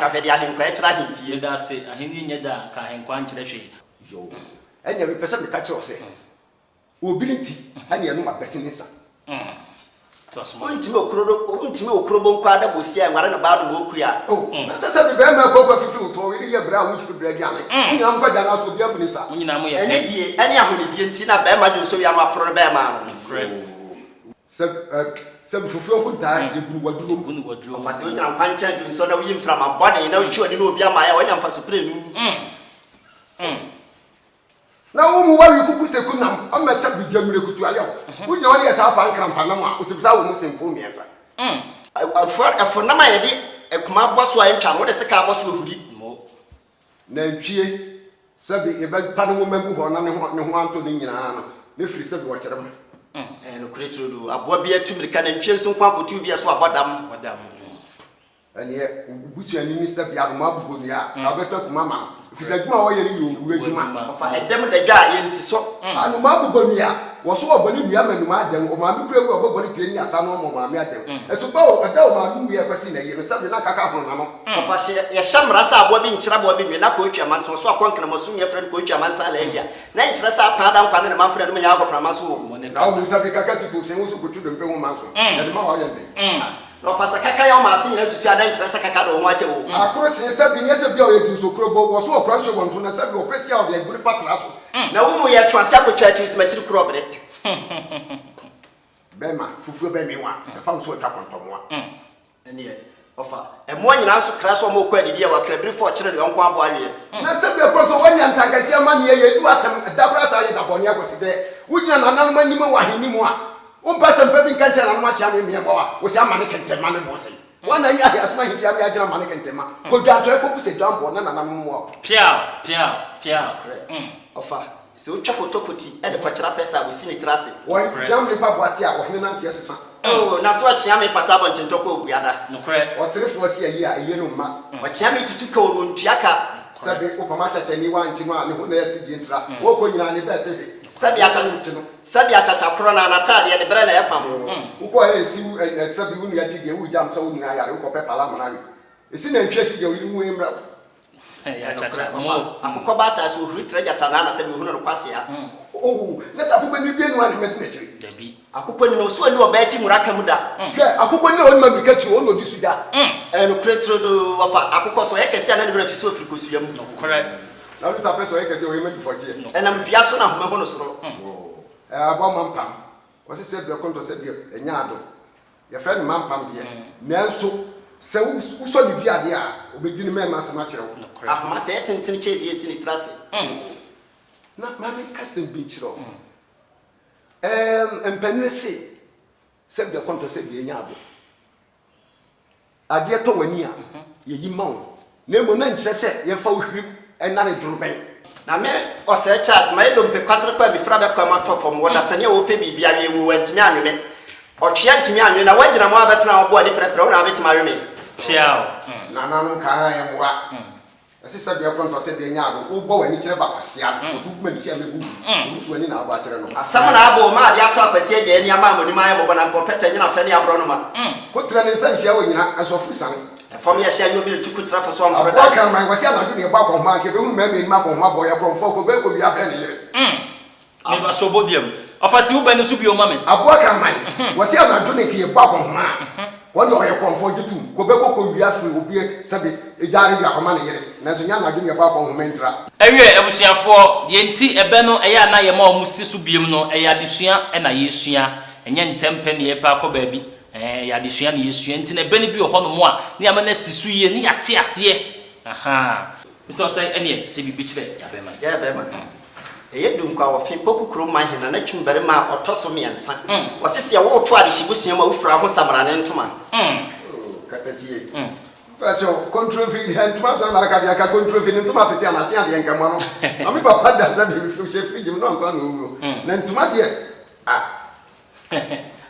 ka hwede ahenkwa e kira ahemfie da se aheni nye da ka ahenkwa nkire hwe yo enya me pese me ka kire ose obility ani enu mabese nisa untime okrobo nkwa da bosia nware na ba no moku ya na sese bi be ma kokwa fifi uto wi ye bra hu chibi bra diane nya nkwa ja na so bia bu nisa munyina mo ye ene die ene ahonedie nti na be ma dwonso wi anu apro be ma no se fufu nkunta ye bunu waduro ofase unyina nkwancha dwonso na wi mfra ma bone na uchi oni na obi ama ya wonya mfa supre nu na umu wa wi kuku se kunam amma se bi jamire kutu ayo unya wa ye sa pa nkrampa na ma usibisa wo musemfo miesa afo na ma ye de ekuma boso ayi twa mo de se ka boso ohuri na ntwie se bi e ba pa no magu ho na ne ho anto ni nyina no ne firi se bi wo kyerem no kuretro do abo bia tumirika na ntwie nso kwa kotu bia so abodam ani busuani ni se bia ma bugo ni a abeto kuma ma fisa djuma wo ye ni yoru adjuma ofa edem da dwa ye nsi so anu ma bugo ni a wo so obani ni ama numa adem o ma mi kure wo obani pie ni asa no mo ma mi adem eso ba o da o ma nu ye kwasi na ye me sabe na kaka ho na no ofa ye shamra sa abo bi nkyira abo bi mi na ko twa manso so akon kana maso nya friend ko twa mansa la ya na nkyira sa pa da nkwa na ma friend mo nya agopra manso wo na o sabe kaka tutu se wo so kutu do mpe wo manso ya de ma ho ye ne no fasa kaka ya o ma sin na tutu ada nkyira sa kaka do ho ache wo akro se sabe nye se bia o ye dun so krobo wo so okra so wonto na sabe o presia o de guri patra so na wo mu ye twa sa ko twa twa si ma chiri krobre bema fufu be mi wa e fa so twa kontomo ene ye ofa e mo nyina so kra so mo ko adidi ya wa kra bri fo kire de onko abo awie na se be proto wanya ntagasi amani ye du asem dabra sa ye da boni akosi de wujina na nanu mani mo wa hini mu a o ba se mpa bi nka nche na no acha me bo a wo se amane kentema ne bo se wana ya asma hifi am ya jira amane kentema ko dwa tre ko bu se jambo na nanu mo pia ofa se o twako tokoti e de kwachira pesa wo si ni trase wo jam me pa boate a wo hene na tie sesa na so achia me pata bo ntentoko obuada no kre o serefo si ayi a ye no ma o chia me tutu ka o ntuaka sabe o pama chacha ni wa nti ma ne ho na yasi ntra wo ko nyina ne bete sabi achacha kro na natade de bere na ye pam wo ko e si sabi wu ni ya chige wu jam so wu ni ya re ko pe pala mana esi na ntwe chige wu ni wu emra ya chacha mo akukọ bata so huri trejata na na sabi hu no kwase ya na sa akukọ ni bi enu ani meti na chiri dabi akukọ ni no so ni oba ti muraka mu da hwe akukọ ni oni mamrika chi ono di suda no kretro do wafa akukọ so ye kese na ne bra fi so afiri kosu yam no kre na oni sa peso ye kese o ye medi fotie na mdua so na homa ho no soro abo mampam wose se bi konto se bi enya ado ye friend mampam de nanso se wo so ni biade a obedi ni mema se ma kire wo ahoma se tenten che bi esi ni trase na ma me kase bi kire empanire se bi konto se bi enya ado ade to wani a ye yi ma wo na mo na nkire se ye fa wo hwiri ena ne duruben na me ose Charles ma edom pe kwatre kwa bi fra be kwa ma to fom wo da sane wo pe bibia we wo antimi anweme otwe antimi anweme na wagina mo abetena wo ade prepre wo na abetima anweme piao na nanu ka ya mwa asisa bia konto se bia nya ado wo bo wani kire bakwasia wo su kuma ni hia mebu wo su wani na abo akire no asam na abo ma ade ato akwasi age ni ama mo ni ma mo bona ko peta nyina fa ni abro no ma ko tra ne san hia wo nyina asofu san fam ya hia nyo bi tuku tra fa so am fro da kan man kwasi na bi ne ba ko ma ke be hu ma me ni ma ko ma bo ya ko fo ko be ko wi abra ne yire me ba so bodiam afasi wo bani so bi o ma me abo kan man wasi na do ne ke ba ko ma ko de o ye ko fo jitu ko be ko wi afri obi sabe ejare bi akoma ne yire na so nya na do ne ba ko ma ntra ewie ebusuafo de enti ebe no eya na ye ma o musi so biem no eya desua e na yesua enye ntempe ne ye pa ko ba bi ya desua ne yesua enti na ebe ne bi o hono mo a ne ya ma na sisu ye ne ya te ase aha Mr. Say ene se bi kire ya be ma dum kwa wo fi poku kro man hena na twumbere ma otoso miensa wo sese wo to ade hibusua ma ufura ho samara ne ntoma katatie pacho control fi ntoma sa na ka bia ka control fi ntoma tete na tia de nkamwa no na me papa da sa bi fi chef fi no nka no na ntoma de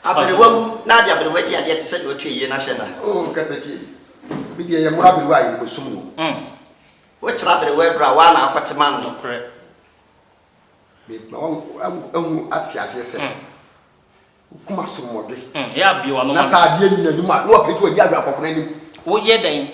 abrewu na de abrewu de ade te se de otwe na hye na katatie bi de ye mura bi wa yi ko sum no wo kira abrewu bra wa na akotema no me ati asese kuma so modwe ya bi wa no na sa ade ni na ma no apetu ani adwa kokona ni wo ye dan